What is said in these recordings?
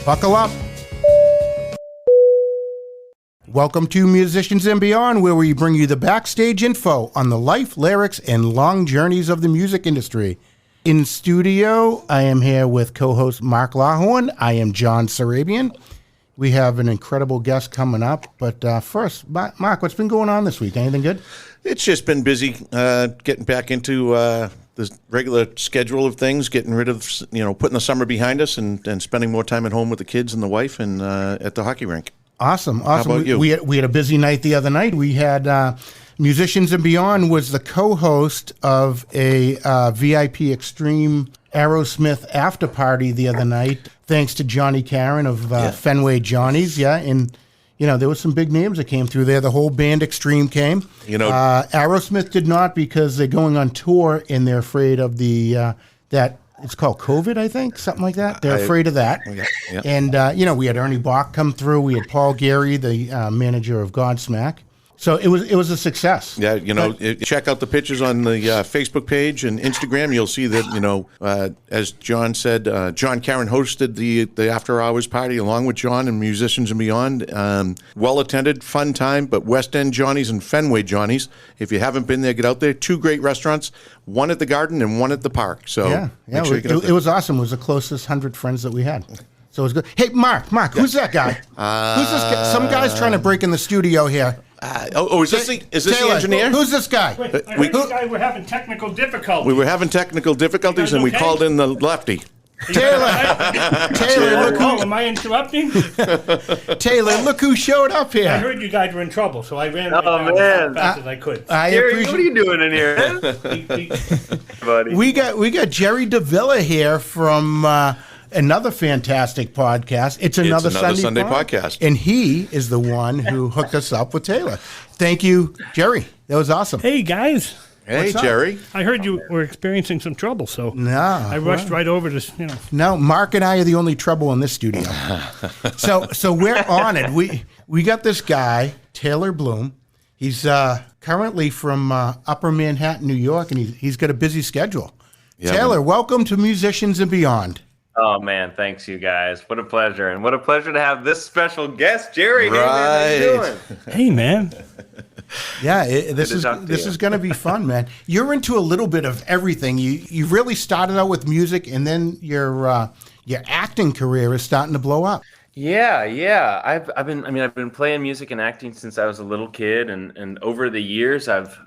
Buckle up. Welcome to Musicians and Beyond, where we bring you the backstage info on the life, lyrics, and long journeys of the music industry. In studio, I am here with co-host Mark Lawhorn. I am John Sarabian. We have an incredible guest coming up, but first, Mark, what's been going on this week? Anything good? It's just been busy getting back into the regular schedule of things, getting rid of, putting the summer behind us and spending more time at home with the kids and the wife and at the hockey rink. Awesome. How about you? We had a busy night the other night. We had Musicians and Beyond was the co-host of a VIP Extreme Aerosmith after party the other night, thanks to Johnny Caron of Fenway Johnny's. Yeah, and there was some big names that came through there. The whole band Extreme came. Aerosmith did not, because they're going on tour and they're afraid of the that it's called COVID, I think, something like that. They're afraid of that. Yeah. And we had Ernie Bach come through. We had Paul Gehry, the manager of Godsmack. So it was a success. Yeah, check out the pictures on the Facebook page and Instagram. You'll see that, as John said, John Caron hosted the After Hours party along with John and Musicians and Beyond. Well-attended, fun time, but West End Johnny's and Fenway Johnny's. If you haven't been there, get out there. 2 great restaurants, one at the Garden and one at the Park. So make sure you get out there. It was awesome. It was the closest 100 friends that we had. So it was good. Hey, Mark, who's that guy? Who's this guy? Some guy's trying to break in the studio here. Is this the engineer? Who's this guy? Wait, I heard you guys were having technical difficulties. We were having technical difficulties, and we called in the lefty. Taylor, look who... am I interrupting? Taylor, look who showed up here. I heard you guys were in trouble, so I ran as fast as I could. Gary, what are you doing in here? Buddy. We got Jerry DeVilla here from... another fantastic podcast. It's another Sunday podcast. And he is the one who hooked us up with Taylor. Thank you, Jerry. That was awesome. Hey, guys. Hey, Jerry. I heard you were experiencing some trouble, so I rushed right over to, No, Mark and I are the only trouble in this studio. So we're honored. We got this guy, Taylor Bloom. He's currently from Upper Manhattan, New York, and he's got a busy schedule. Yeah, Taylor, welcome to Musicians and Beyond. Oh, man, thanks, you guys. What a pleasure. And what a pleasure to have this special guest, Jerry. Right. How you doing? Hey, man. Yeah, this is going to be fun, man. You're into a little bit of everything. You really started out with music, and then your acting career is starting to blow up. Yeah. I've been playing music and acting since I was a little kid, and over the years I've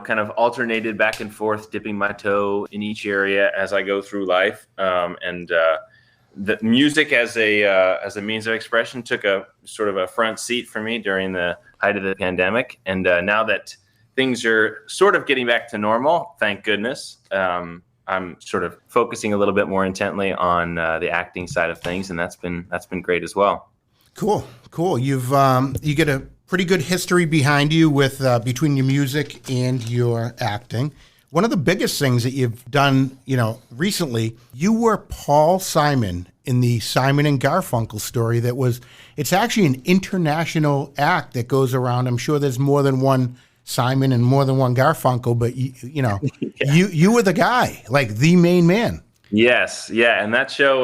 kind of alternated back and forth, dipping my toe in each area as I go through life. The music as a means of expression took a sort of a front seat for me during the height of the pandemic. And now that things are sort of getting back to normal, thank goodness, I'm sort of focusing a little bit more intently on the acting side of things, and that's been great as well. Cool. You get a pretty good history behind you with between your music and your acting. One of the biggest things that you've done, recently, you were Paul Simon in the Simon and Garfunkel Story. It's actually an international act that goes around. I'm sure there's more than one Simon and more than one Garfunkel, but you were the guy, like the main man. Yes, yeah, and that show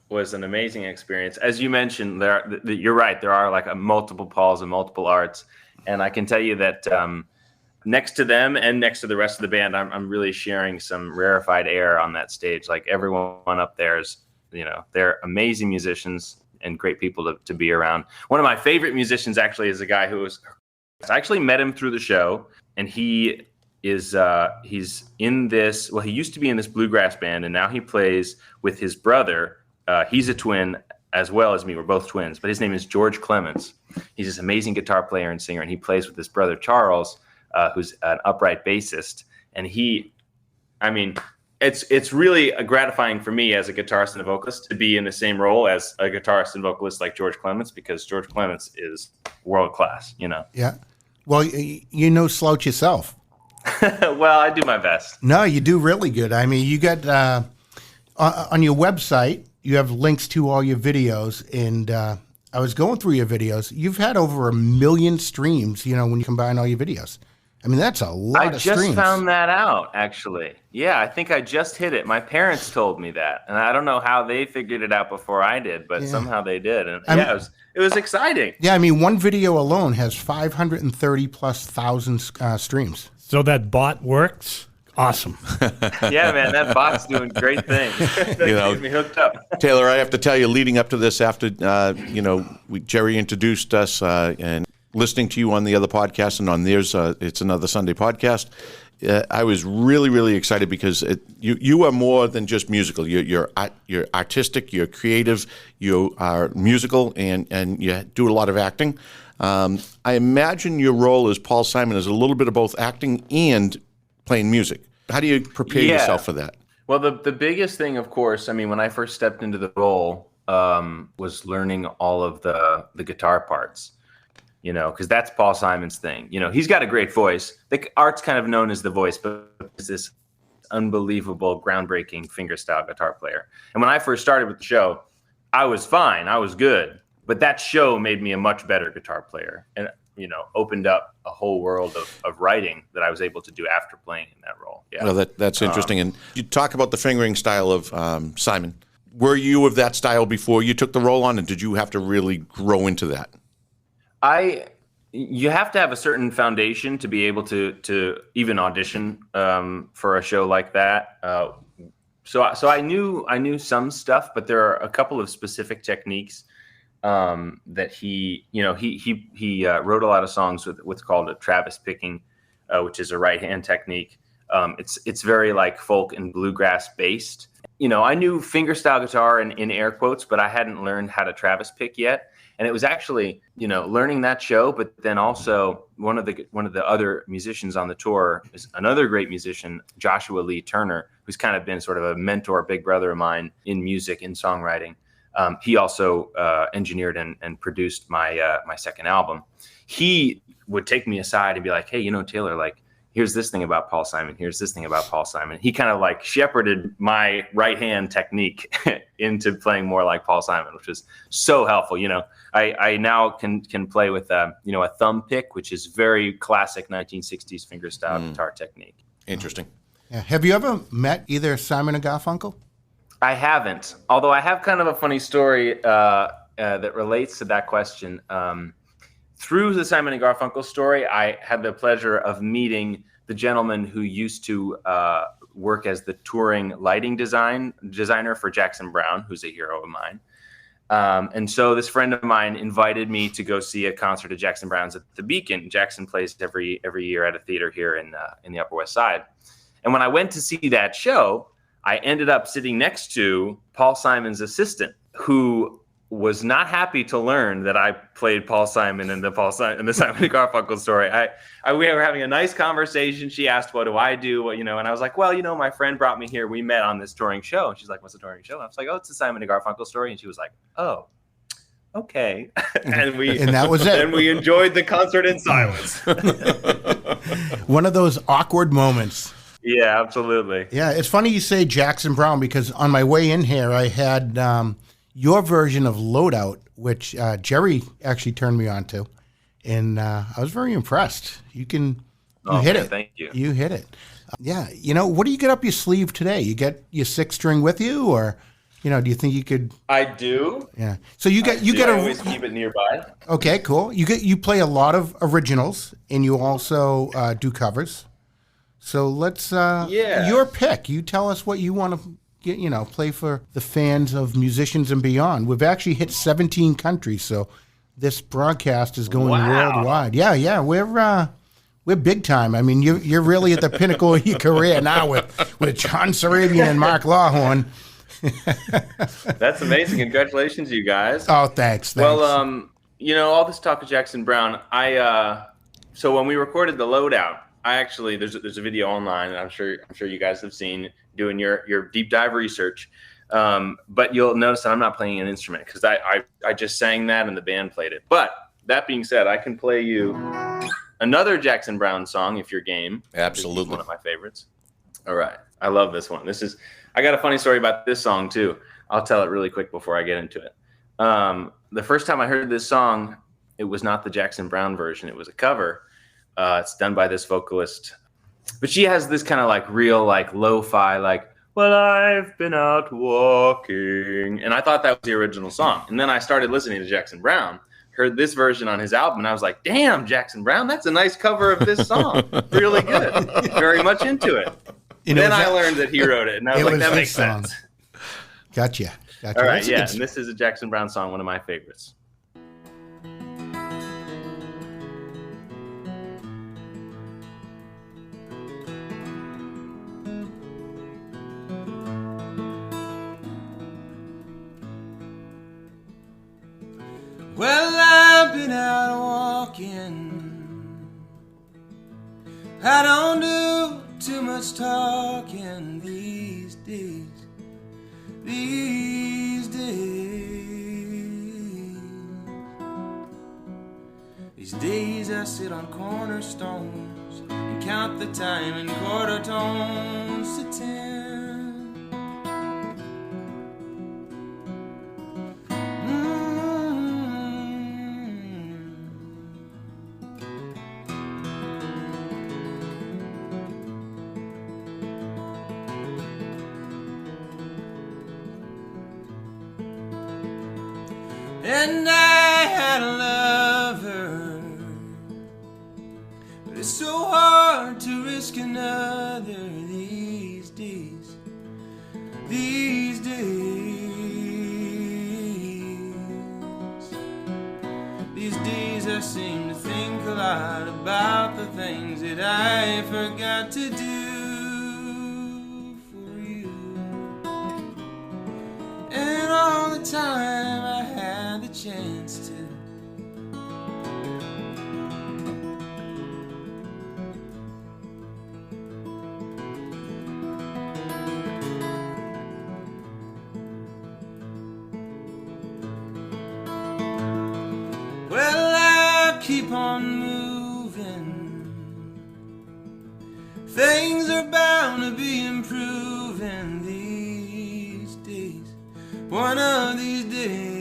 was an amazing experience. As you mentioned, you're right. There are like multiple Pauls and multiple Arts, and I can tell you that next to them and next to the rest of the band, I'm really sharing some rarefied air on that stage. Like everyone up there is, they're amazing musicians and great people to be around. One of my favorite musicians actually is a guy I actually met him through the show, and he is he's in this. Well, he used to be in this bluegrass band, and now he plays with his brother. He's a twin as well as me. We're both twins, but his name is George Clements. He's this amazing guitar player and singer, and he plays with his brother Charles, who's an upright bassist. And it's really gratifying for me as a guitarist and a vocalist to be in the same role as a guitarist and vocalist like George Clements, because George Clements is world class, Yeah. Well, slouch yourself. Well, I do my best. No, you do really good. I mean, you got on your website, you have links to all your videos, and I was going through your videos. You've had over 1 million streams, when you combine all your videos. I mean, that's a lot of streams. I just found that out, actually. Yeah, I think I just hit it. My parents told me that, and I don't know how they figured it out before I did, but somehow they did. And it was exciting. Yeah, I mean, one video alone has 530 plus thousand streams. So that bot works? Awesome. Yeah, man, that bot's doing great things. That keeps me hooked up. Taylor, I have to tell you, leading up to this, after Jerry introduced us and listening to you on the other podcast and on theirs, it's Another Sunday Podcast. I was really, really excited because you are more than just musical. You're artistic, you're creative, you are musical, and you do a lot of acting. I imagine your role as Paul Simon is a little bit of both acting and playing music. How do you prepare yourself for that? Well, the biggest thing, of course, I mean, when I first stepped into the role, was learning all of the guitar parts. Because that's Paul Simon's thing. He's got a great voice. The art's kind of known as the voice, but he's this unbelievable, groundbreaking fingerstyle guitar player. And when I first started with the show, I was fine. I was good. But that show made me a much better guitar player and, opened up a whole world of writing that I was able to do after playing in that role. Yeah. Well, that's interesting. And you talk about the fingering style of Simon. Were you of that style before you took the role on, and did you have to really grow into that? You have to have a certain foundation to be able to even audition for a show like that. So I knew some stuff, but there are a couple of specific techniques that he wrote a lot of songs with what's called a Travis picking, which is a right hand technique. It's very like folk and bluegrass based. I knew fingerstyle guitar in air quotes, but I hadn't learned how to Travis pick yet. And it was actually, learning that show, but then also one of the other musicians on the tour is another great musician, Joshua Lee Turner, who's kind of been sort of a mentor, big brother of mine in music, in songwriting. He also engineered and produced my second album. He would take me aside and be like, "Hey, Taylor, like, here's this thing about Paul Simon. Here's this thing about Paul Simon." He kind of like shepherded my right hand technique into playing more like Paul Simon, which is so helpful. I now can play with a thumb pick, which is very classic 1960s fingerstyle guitar technique. Interesting. Yeah. Have you ever met either Simon and Garfunkel? I haven't, although I have kind of a funny story that relates to that question. Through the Simon and Garfunkel story, I had the pleasure of meeting the gentleman who used to work as the touring lighting designer for Jackson Browne, who's a hero of mine. And so this friend of mine invited me to go see a concert of Jackson Browne's at the Beacon. Jackson plays every year at a theater here in the Upper West Side. And when I went to see that show, I ended up sitting next to Paul Simon's assistant, who was not happy to learn that I played Paul Simon in the Simon and Garfunkel Story. We were having a nice conversation. She asked, "What do I do?" And I was like, "Well, my friend brought me here. We met on this touring show." And she's like, "What's the touring show?" And I was like, "Oh, it's the Simon and Garfunkel Story." And she was like, "Oh, okay." and that was it. And we enjoyed the concert in silence. One of those awkward moments. Yeah, absolutely. Yeah, it's funny you say Jackson Browne, because on my way in here, I had your version of Loadout, which Jerry actually turned me on to, and I was very impressed. You hit it. Thank you. You hit it. Yeah. What do you get up your sleeve today? You get your six string with you, or do you think you could? I do. Yeah. So I always keep it nearby. Okay, cool. You play a lot of originals, and you also do covers. So let's your pick. You tell us what you want to get, play for the fans of Musicians and Beyond. We've actually hit 17 countries, so this broadcast is going worldwide. Yeah, we're big time. I mean, you're really at the pinnacle of your career now with John Sarabian and Mark Lawhorn. That's amazing. Congratulations, you guys. Oh, thanks. Well, all this talk of Jackson Browne, so when we recorded the Loadout, there's a video online, and I'm sure you guys have seen, doing your deep dive research. But you'll notice that I'm not playing an instrument, because I just sang that and the band played it. But that being said, I can play you another Jackson Browne song if you're game. Absolutely. It's one of my favorites. All right. I love this one. I got a funny story about this song too. I'll tell it really quick before I get into it. The first time I heard this song, it was not the Jackson Browne version. It was a cover It's done by this vocalist, but she has this kind of like real like lo-fi like, well, I've been out walking, and I thought that was the original song. And then I started listening to Jackson Browne, heard this version on his album, and I was like, damn, Jackson Browne, that's a nice cover of this song. Really good. Very much into it. And then I learned that he wrote it, and I was like, that makes sense. Gotcha. All right, yeah, and this is a Jackson Browne song, one of my favorites. Well, I've been out walking. I don't do too much talking these days. These days I sit on cornerstones and count the time in quarter tones to 10. And I had a lover, but it's so hard to risk another these days. These days I seem to think a lot about the things that I forgot to do for you. And all the time I had the chance to. Well, I keep on moving. Things are bound to be improving these days. One of these days.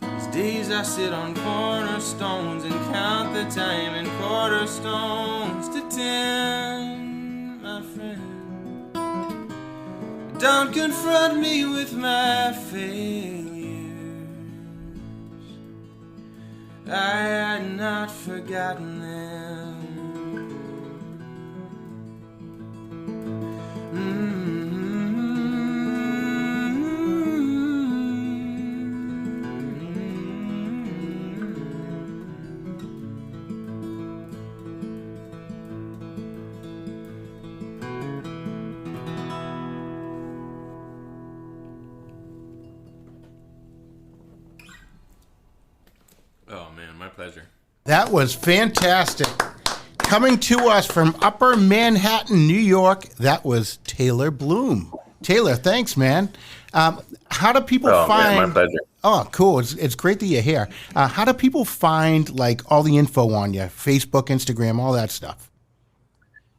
These days I sit on cornerstones and count the time in quarter stones to 10, my friend. Don't confront me with my failures. I had not forgotten them. Oh man, my pleasure. That was fantastic. Coming to us from Upper Manhattan, New York, that was Taylor Bloom. Taylor, thanks, man. How do people find? Man, my pleasure. Oh, cool. It's great that you're here. How do people find like all the info on you? Facebook, Instagram, all that stuff.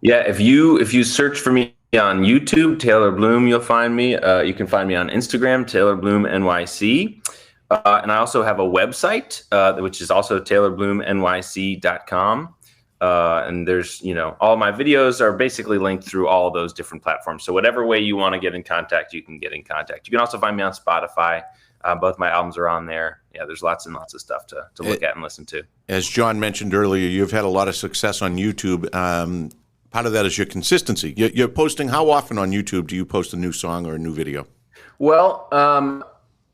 Yeah, if you search for me on YouTube, Taylor Bloom, you'll find me. You can find me on Instagram, Taylor Bloom NYC. And I also have a website, which is also TaylorBloomNYC.com. And there's, all my videos are basically linked through all of those different platforms. So whatever way you want to get in contact, you can get in contact. You can also find me on Spotify. Both my albums are on there. Yeah, there's lots and lots of stuff to look at and listen to. As John mentioned earlier, you've had a lot of success on YouTube. Part of that is your consistency. You're posting, how often on YouTube do you post a new song or a new video? Well,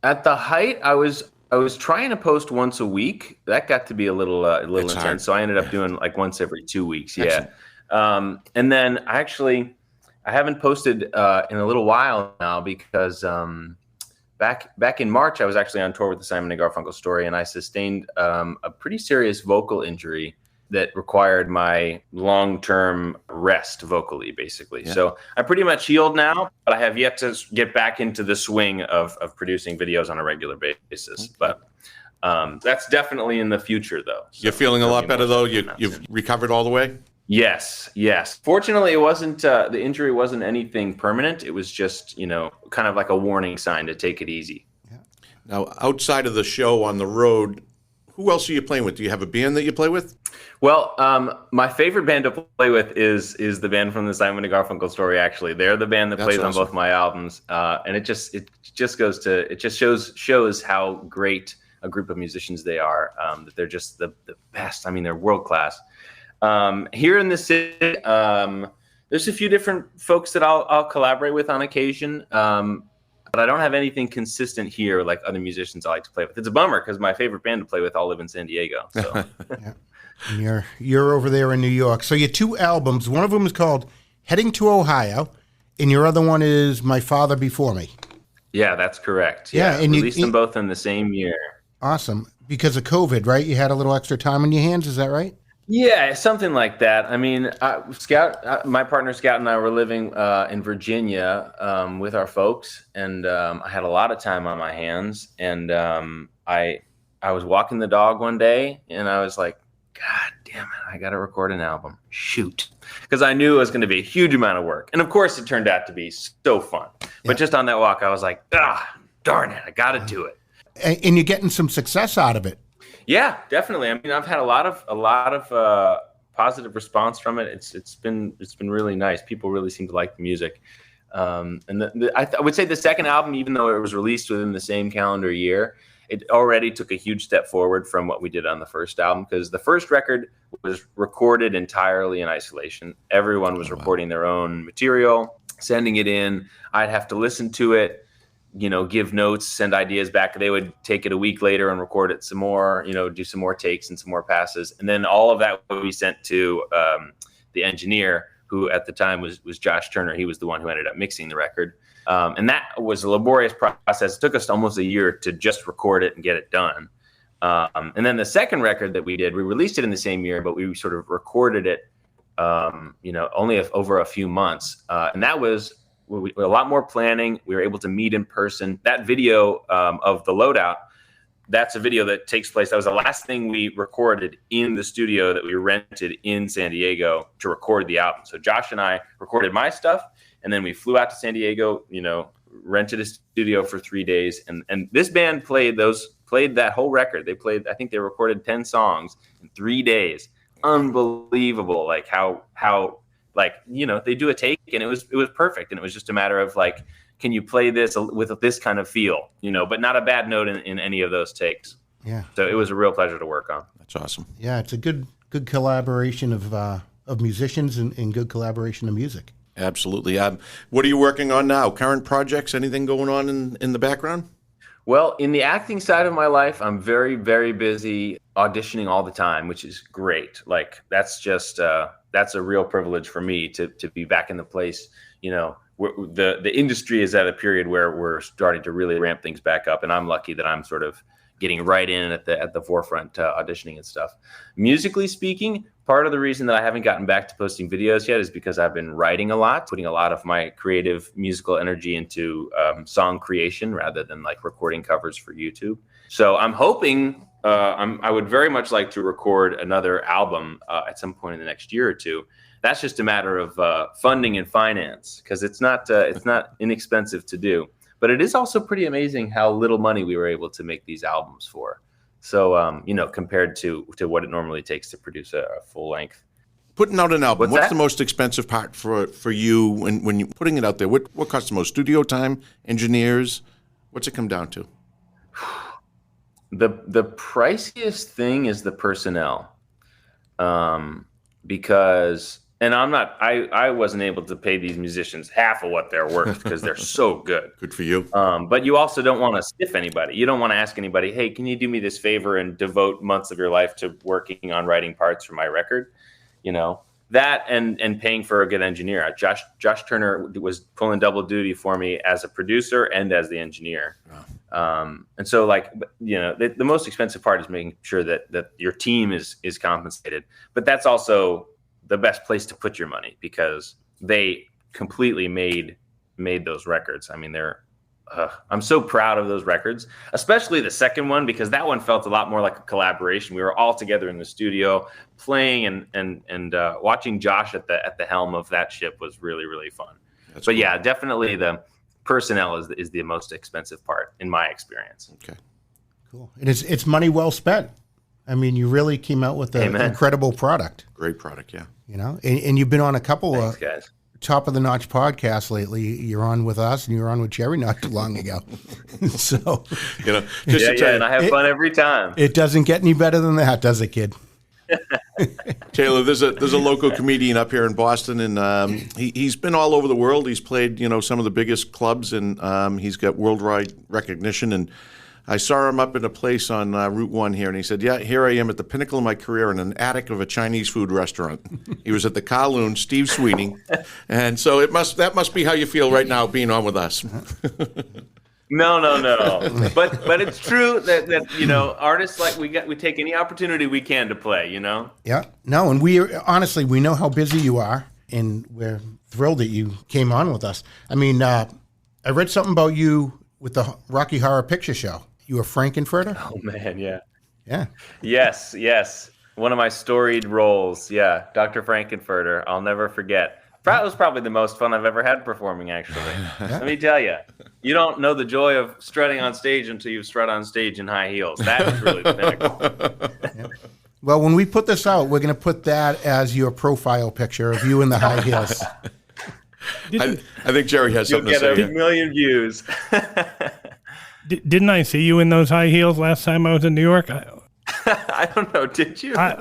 at the height, I was trying to post once a week. That got to be a little intense. Hard. So I ended up doing like once every 2 weeks. Yeah. And then I haven't posted in a little while now because back in March, I was actually on tour with the Simon and Garfunkel Story, and I sustained a pretty serious vocal injury that required my long-term rest vocally, basically. Yeah. So I'm pretty much healed now, but I have yet to get back into the swing of producing videos on a regular basis. Okay. But that's definitely in the future, though. So you're feeling a lot better, though? You've recovered all the way? Yes. Fortunately, it wasn't the injury wasn't anything permanent. It was just, kind of like a warning sign to take it easy. Yeah. Now, outside of the show on the road, Who else are you playing with? Do you have a band that you play with? Well, my favorite band to play with is the band from the Simon and Garfunkel Story. Actually, they're the band that plays on both my albums, and it just shows how great a group of musicians they are. That they're just the best. I mean, they're world class. Here in the city, there's a few different folks that I'll collaborate with on occasion. But I don't have anything consistent here like other musicians I like to play with. It's a bummer because my favorite band to play with all live in San Diego. So. Yeah. And you're over there in New York. So your two albums, one of them is called Heading to Ohio, and your other one is My Father Before Me. Yeah, that's correct. Yeah, and released them both in the same year. Awesome. Because of COVID, right? You had a little extra time on your hands, is that right? Yeah, something like that. I mean, my partner Scout and I were living in Virginia with our folks, and I had a lot of time on my hands. And I was walking the dog one day, and I was like, God damn it, I got to record an album. Shoot. Because I knew it was going to be a huge amount of work. And of course, it turned out to be so fun. Yeah. But just on that walk, I was like, darn it, I got to do it. And you're getting some success out of it. Yeah, definitely. I mean, I've had a lot of positive response from it. It's been really nice. People really seem to like the music. And I would say the second album, even though it was released within the same calendar year, it already took a huge step forward from what we did on the first album, because the first record was recorded entirely in isolation. Everyone was recording their own material, sending it in. I'd have to listen to it, give notes, send ideas back. They would take it a week later and record it some more, do some more takes and some more passes. And then all of that would be sent to the engineer, who at the time was Josh Turner. He was the one who ended up mixing the record. And that was a laborious process. It took us almost a year to just record it and get it done. And then the second record that we did, we released it in the same year, but we sort of recorded it, only over a few months. And that was a lot more planning. We were able to meet in person. That video of the loadout, that's a video that takes place. That was the last thing we recorded in the studio that we rented in San Diego to record the album. So Josh and I recorded my stuff, and then we flew out to San Diego, rented a studio for 3 days. And this band played that whole record. I think they recorded 10 songs in 3 days. Unbelievable. Like how they do a take, and it was perfect. And it was just a matter of like, can you play this with this kind of feel, but not a bad note in any of those takes. Yeah. So it was a real pleasure to work on. That's awesome. Yeah. It's a good collaboration of musicians and good collaboration of music. Absolutely. What are you working on now? Current projects? Anything going on in the background? Well, in the acting side of my life, I'm very, very busy auditioning all the time, which is great. Like that's just that's a real privilege for me to be back in the place. The industry is at a period where we're starting to really ramp things back up, and I'm lucky that I'm sort of getting right in at the forefront, auditioning and stuff. Musically speaking, part of the reason that I haven't gotten back to posting videos yet is because I've been writing a lot, putting a lot of my creative musical energy into song creation rather than like recording covers for YouTube. So I'm hoping, I would very much like to record another album at some point in the next year or two. That's just a matter of funding and finance, because it's not inexpensive to do. But it is also pretty amazing how little money we were able to make these albums for. So, compared to what it normally takes to produce a full length. Putting out an album, what's the most expensive part for you when you're putting it out there? What costs the most? Studio time, engineers? What's it come down to? The priciest thing is the personnel, because. And I wasn't able to pay these musicians half of what they're worth because they're so good. Good for you. But you also don't want to stiff anybody. You don't want to ask anybody, hey, can you do me this favor and devote months of your life to working on writing parts for my record? That and paying for a good engineer. Josh Turner was pulling double duty for me as a producer and as the engineer. Wow. And so the most expensive part is making sure that your team is compensated. But that's also the best place to put your money, because they completely made those records. I mean, I'm so proud of those records, especially the second one, because that one felt a lot more like a collaboration. We were all together in the studio playing and watching Josh at the helm of that ship was really, really fun. But cool. Yeah, definitely the personnel is the most expensive part in my experience. Okay. Cool. It's money well spent. I mean, you really came out with an incredible product. Great product, yeah. You know, and you've been on a couple Thanks, of guys. top of the notch podcasts lately. You're on with us, and you were on with Jerry not too long ago. So, You know, just to tell you, and I have fun every time. it doesn't get any better than that, does it, kid? Taylor, there's a local comedian up here in Boston, and he's been all over the world. He's played, some of the biggest clubs, and he's got worldwide recognition. And I saw him up in a place on Route 1 here, and he said, yeah, here I am at the pinnacle of my career in an attic of a Chinese food restaurant. He was at the Kowloon, Steve Sweeney. And so that must be how you feel right now being on with us. No. But it's true that artists we take any opportunity we can to play, Yeah. No, and we know how busy you are, and we're thrilled that you came on with us. I mean, I read something about you with the Rocky Horror Picture Show. You were Frankenfurter? Oh man, yeah. Yeah. Yes. One of my storied roles. Yeah, Dr. Frankenfurter. I'll never forget. That was probably the most fun I've ever had performing, actually. Let me tell you. You don't know the joy of strutting on stage until you strut on stage in high heels. That is really the pinnacle. Yeah. Well, when we put this out, we're going to put that as your profile picture of you in the high heels. I think Jerry has something to say. You'll get a million views. Didn't I see you in those high heels last time I was in New York? I don't know. Did you? I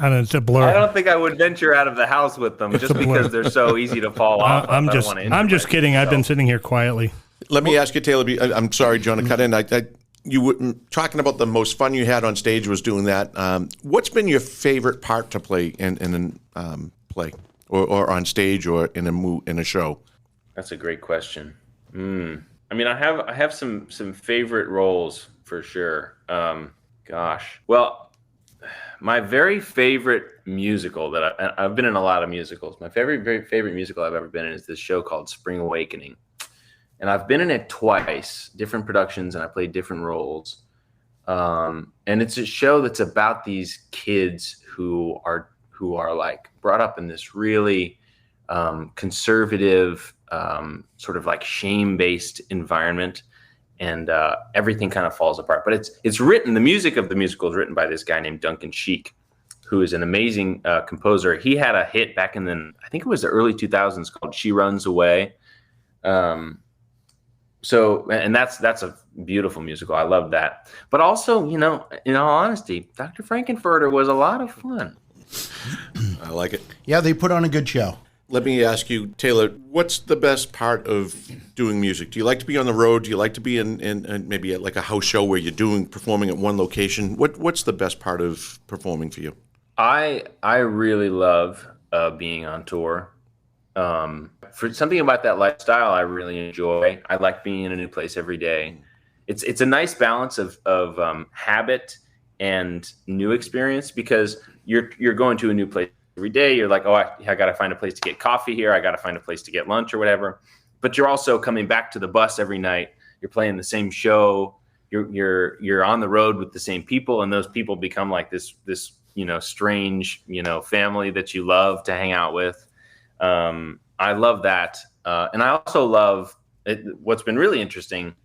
don't know, it's a blur. I don't think I would venture out of the house with them just because they're so easy to fall off. I'm just kidding. Myself. I've been sitting here quietly. Let me ask you, Taylor. I'm sorry, John, to cut in. You were talking about the most fun you had on stage was doing that. What's been your favorite part to play in play, or on stage, or in a show? That's a great question. I mean, I have some favorite roles for sure. Well, my very favorite musical that I've been in a lot of musicals. My very favorite musical I've ever been in is this show called Spring Awakening, and I've been in it twice, different productions, and I played different roles. And it's a show that's about these kids who are like brought up in this really conservative, sort of like shame-based environment, and everything kind of falls apart. But it's written. The music of the musical is written by this guy named Duncan Sheik, who is an amazing composer. He had a hit back in I think it was the early 2000s called "She Runs Away." So that's a beautiful musical. I love that. But also, in all honesty, Dr. Frankenfurter was a lot of fun. I like it. Yeah, they put on a good show. Let me ask you, Taylor, what's the best part of doing music? Do you like to be on the road? Do you like to be in maybe like a house show where you're performing at one location? What's the best part of performing for you? I really love being on tour. For something about that lifestyle I really enjoy. I like being in a new place every day. It's a nice balance of habit and new experience, because you're going to a new place every day. You're like, I got to find a place to get coffee here. I got to find a place to get lunch or whatever. But you're also coming back to the bus every night. You're playing the same show. You're on the road with the same people, and those people become like this strange family that you love to hang out with. I love that, and I also love what's been really interesting.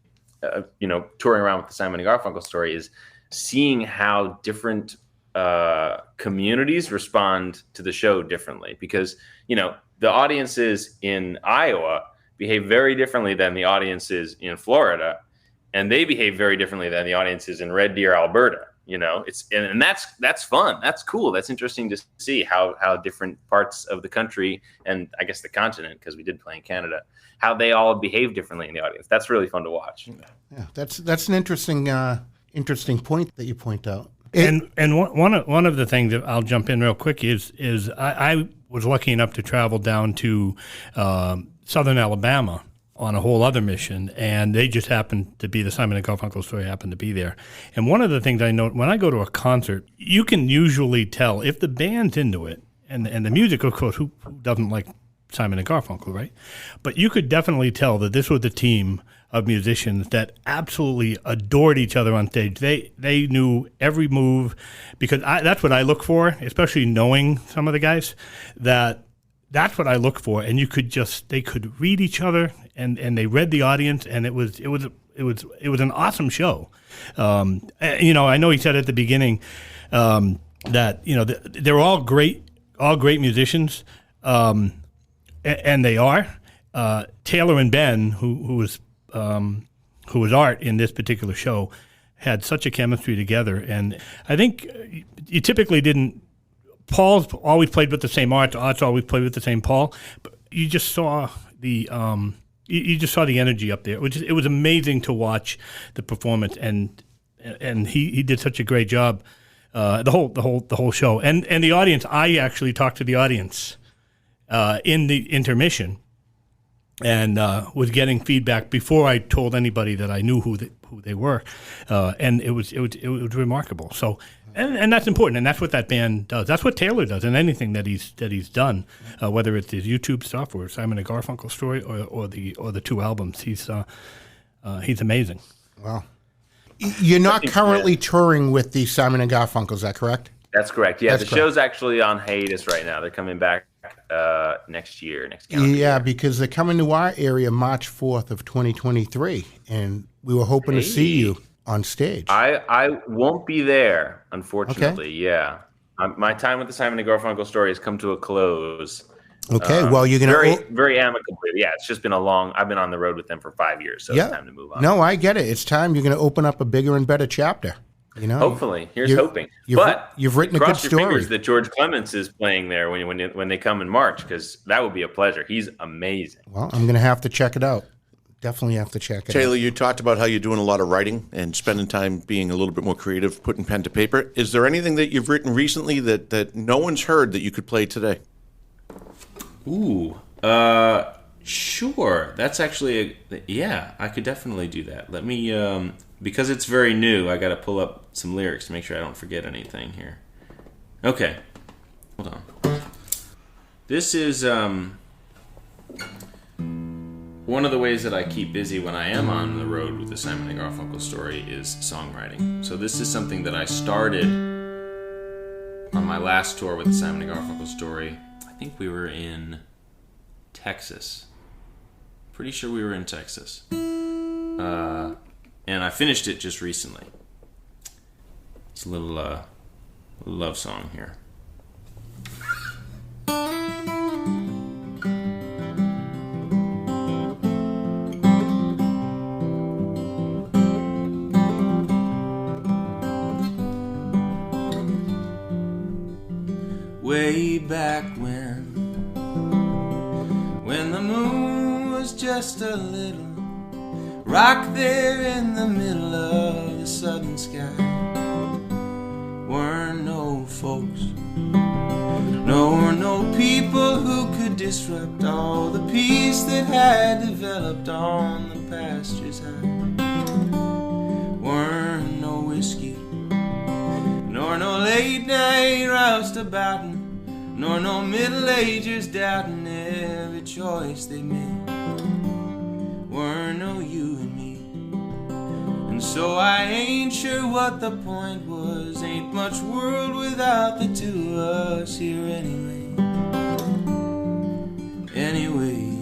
Touring around with the Simon and Garfunkel Story is seeing how different communities respond to the show differently, because the audiences in Iowa behave very differently than the audiences in Florida, and they behave very differently than the audiences in Red Deer, Alberta. And that's fun. That's cool. That's interesting to see how different parts of the country, and I guess the continent, because we did play in Canada, how they all behave differently in the audience. That's really fun to watch. Yeah, that's an interesting point that you point out. And one of the things that I'll jump in real quick is I was lucky enough to travel down to southern Alabama on a whole other mission, and they just happened to be, the Simon and Garfunkel Story happened to be there. And one of the things I know, when I go to a concert, you can usually tell if the band's into it, and the music, of course, who doesn't like Simon and Garfunkel, right? But you could definitely tell that this was a team of musicians that absolutely adored each other on stage. They knew every move, because that's what I look for, especially knowing some of the guys, that's what I look for. And they could read each other, and they read the audience, and it was an awesome show. I know he said at the beginning that they're all great musicians, and they are. Taylor and Ben, who was Art in this particular show, had such a chemistry together, and I think you typically didn't. Paul's always played with the same Art. Art's always played with the same Paul. But you just saw the energy up there. It was amazing to watch the performance, and he did such a great job. The whole show, and the audience. I actually talked to the audience in the intermission, and was getting feedback before I told anybody that I knew who they were, and it was remarkable. So, and that's important, and that's what that band does. That's what Taylor does, and anything that he's done, whether it's his YouTube stuff or Simon and Garfunkel Story or the two albums. He's amazing. Wow. You're not currently touring with the Simon and Garfunkel, is that correct? That's correct. Yeah, That's the correct. show's actually on hiatus right now. They're coming back next calendar year. Yeah, because they're coming to our area March 4th of 2023, and we were hoping to see you on stage. I won't be there, unfortunately. Okay. Yeah. My time with the Simon and Garfunkel Story has come to a close. Okay, well, you're going to... Very amicably. Yeah, it's just been I've been on the road with them for 5 years, so it's time to move on. No, I get it. It's time. You're going to open up a bigger and better chapter. Hopefully. Here's hoping. You've written a good story. Cross your fingers that George Clements is playing there when they come in March, because that would be a pleasure. He's amazing. Well, I'm going to have to check it out. Definitely have to check it out. Taylor, you talked about how you're doing a lot of writing and spending time being a little bit more creative, putting pen to paper. Is there anything that you've written recently that no one's heard that you could play today? Ooh, sure. That's actually I could definitely do that. Let me, because it's very new, I got to pull up some lyrics to make sure I don't forget anything here. Okay, hold on. This is one of the ways that I keep busy when I am on the road with the Simon and Garfunkel Story is songwriting. So this is something that I started on my last tour with the Simon and Garfunkel Story. I think we were in Texas. Pretty sure we were in Texas. And I finished it just recently. It's a little love song here. Way back when the moon was just a little rock there in the middle of the southern sky. Weren't no folks, no people who could disrupt all the peace that had developed on the pastures high. Weren't no whiskey, nor no late night roustabouting, nor no middle-agers doubting every choice they made. Weren't no you and me, and so I ain't sure what the point was. Ain't much world without the two of us here anyway. Anyway,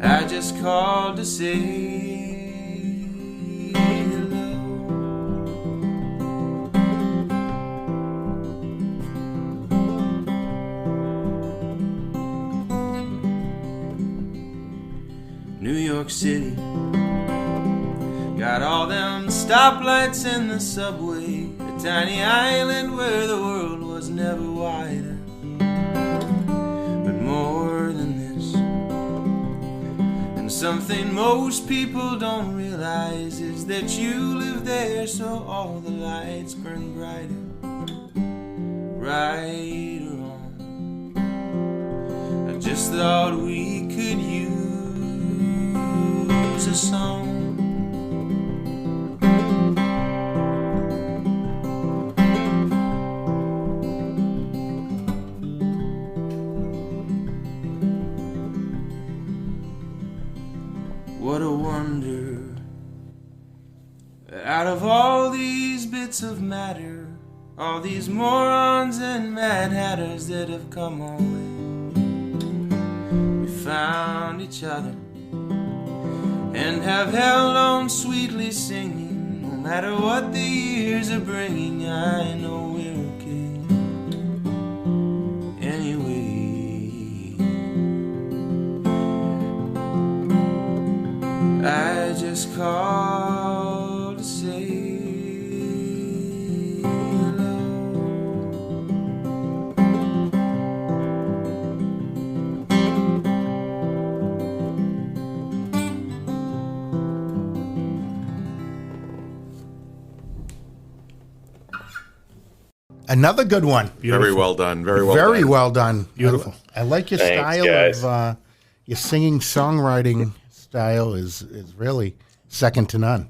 I just called to say New York City got all them stoplights in the subway, a tiny island where the world was never wider. But more than this, and something most people don't realize, is that you live there, so all the lights burn brighter. Right or wrong, I just thought we could use a song. What a wonder that out of all these bits of matter, all these morons and mad hatters that have come our way, we found each other and have held on sweetly singing. No matter what the years are bringing, I know we're okay anyway. I just called to say hello. Another good one. Very well done. Very well Very done. well done. Beautiful. I like your Thanks, style guys. of your singing songwriting style is really second to none.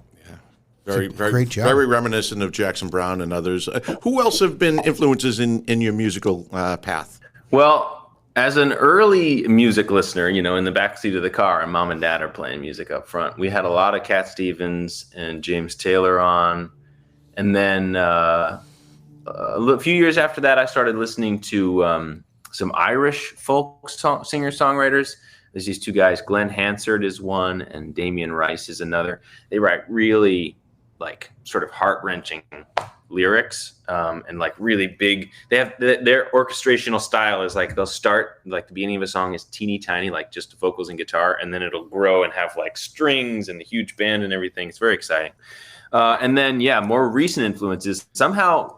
Very, It's a very, great job. very reminiscent of Jackson Browne and others. Who else have been influences in your musical path? Well, as an early music listener, you know, in the backseat of the car, and mom and dad are playing music up front. We had a lot of Cat Stevens and James Taylor on. And then a few years after that, I started listening to some Irish folk singer-songwriters. There's these two guys, Glenn Hansard is one, and Damien Rice is another. They write really, like, sort of heart-wrenching lyrics, and like really big. They have their orchestrational style is like they'll start like the beginning of a song is teeny tiny, like just vocals and guitar, and then it'll grow and have like strings and a huge band and everything. It's very exciting. And then more recent influences. Somehow,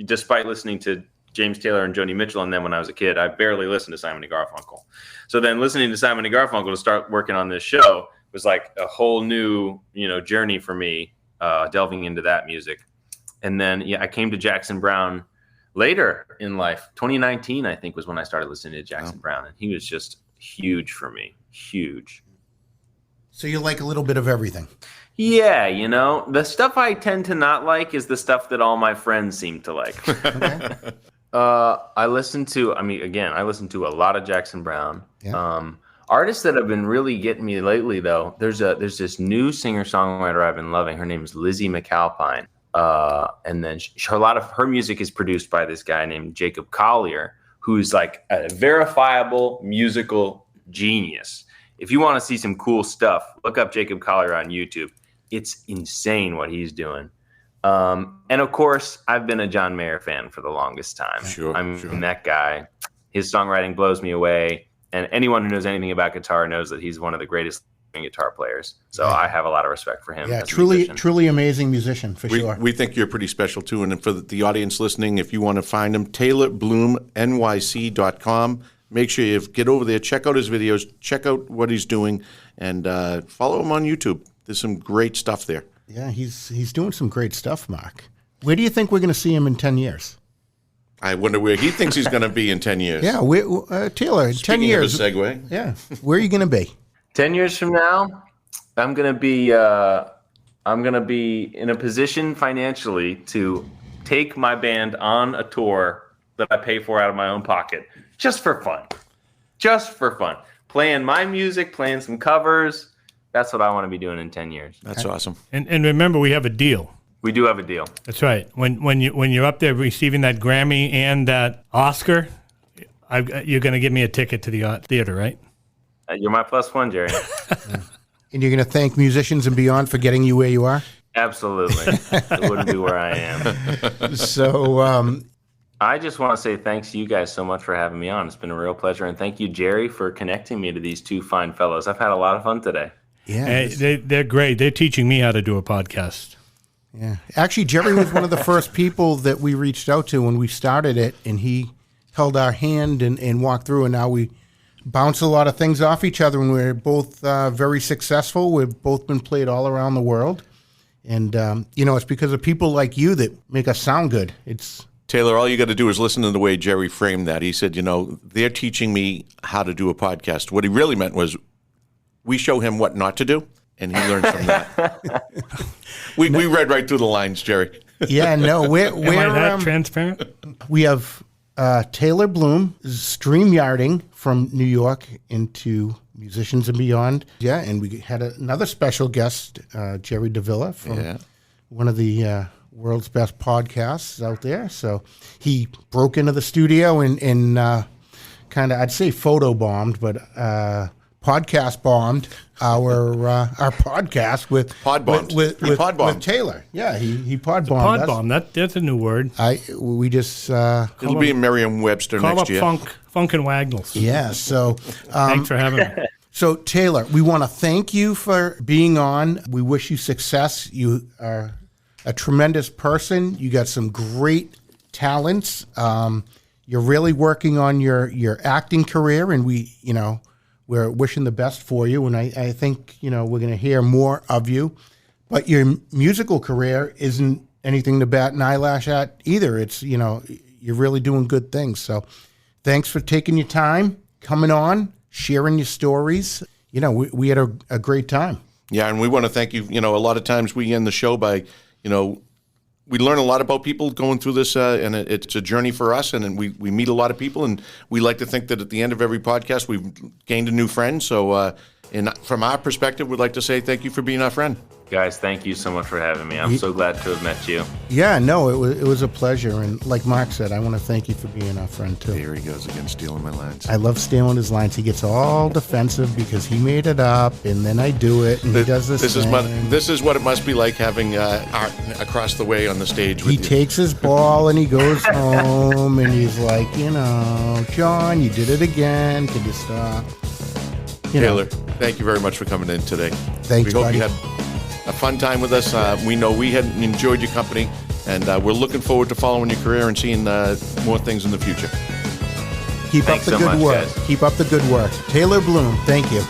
despite listening to James Taylor and Joni Mitchell and then when I was a kid, I barely listened to Simon and Garfunkel. So then listening to Simon and Garfunkel to start working on this show was like a whole new, journey for me, delving into that music. And then, I came to Jackson Browne later in life. 2019, I think, was when I started listening to Jackson Browne. And he was just huge for me. Huge. So you like a little bit of everything. Yeah, the stuff I tend to not like is the stuff that all my friends seem to like. I listen to a lot of Jackson Browne. Yeah. Artists that have been really getting me lately, though, there's this new singer-songwriter I've been loving. Her name is Lizzie McAlpine. And then a lot of her music is produced by this guy named Jacob Collier, who's like a verifiable musical genius. If you want to see some cool stuff, look up Jacob Collier on YouTube. It's insane what he's doing. And of course, I've been a John Mayer fan for the longest time. Sure. That guy. His songwriting blows me away. And anyone who knows anything about guitar knows that he's one of the greatest guitar players. So I have a lot of respect for him. Yeah, as a musician. truly amazing musician for sure. We think you're pretty special too. And for the audience listening, if you want to find him, TaylorBloomNYC.com. Make sure you get over there, check out his videos, check out what he's doing, and follow him on YouTube. There's some great stuff there. Yeah, he's doing some great stuff, Mark. Where do you think we're going to see him in 10 years? I wonder where he thinks he's going to be in 10 years. Yeah, Taylor, in 10 years. Speaking of a segue. Yeah, where are you going to be? 10 years from now, I'm gonna be in a position financially to take my band on a tour that I pay for out of my own pocket, just for fun. Playing my music, playing some covers. That's what I want to be doing in 10 years. That's awesome. And remember, we have a deal. We do have a deal. That's right. When you're up there receiving that Grammy and that Oscar, you're going to give me a ticket to the theater, right? You're my plus one, Jerry. And you're going to thank Musicians and Beyond for getting you where you are? Absolutely. It wouldn't be where I am. So I just want to say thanks to you guys so much for having me on. It's been a real pleasure. And thank you, Jerry, for connecting me to these two fine fellows. I've had a lot of fun today. yeah, They're great. They're teaching me how to do a podcast. yeah. Actually, Jerry was one of the first people that we reached out to when we started it, and he held our hand and walked through, and now we bounce a lot of things off each other, and we're both very successful. We've both been played all around the world. And, it's because of people like you that make us sound good. Taylor, all you got to do is listen to the way Jerry framed that. He said, they're teaching me how to do a podcast. What he really meant was we show him what not to do, and he learns from that. we read right through the lines, Jerry. Yeah, no, we're Am I that transparent? we have Taylor Bloom StreamYarding from New York into Musicians and Beyond. Yeah, and we had another special guest, Jerry Davila from one of the world's best podcasts out there. So he broke into the studio and kind of, I'd say photo bombed, but podcast bombed our podcast with Pod bombed. with He pod bombed. with Taylor. Yeah, he pod bombed. Pod bomb. That's a new word. We just It'll be in Merriam-Webster Call next up year. Funk and Wagnalls. yeah. So Thanks for having me. so Taylor, we want to thank you for being on. We wish you success. You are a tremendous person. You got some great talents. You're really working on your acting career, and we're wishing the best for you. And I think we're going to hear more of you. But your musical career isn't anything to bat an eyelash at either. It's you're really doing good things. So thanks for taking your time, coming on, sharing your stories. We had a great time. Yeah, and we want to thank you. A lot of times we end the show by, we learn a lot about people going through this, and it's a journey for us, and we meet a lot of people, and we like to think that at the end of every podcast we've gained a new friend. So from our perspective, we'd like to say thank you for being our friend. Guys, thank you so much for having me. I'm so glad to have met you. Yeah, no, it was a pleasure. And like Mark said, I want to thank you for being our friend, too. Here he goes again, stealing my lines. I love stealing his lines. He gets all defensive because he made it up, and then I do it, and he does this thing. This is what it must be like having Art across the way on the stage with He you. takes his ball, and he goes home, and he's like, John, you did it again. Could you stop? Taylor, thank you very much for coming in today. Thanks, We hope buddy. you had a fun time with us. We know we had enjoyed your company, and we're looking forward to following your career and seeing more things in the future. Keep Thanks up the so good much, work. guys. Keep up the good work. Taylor Bloom, thank you.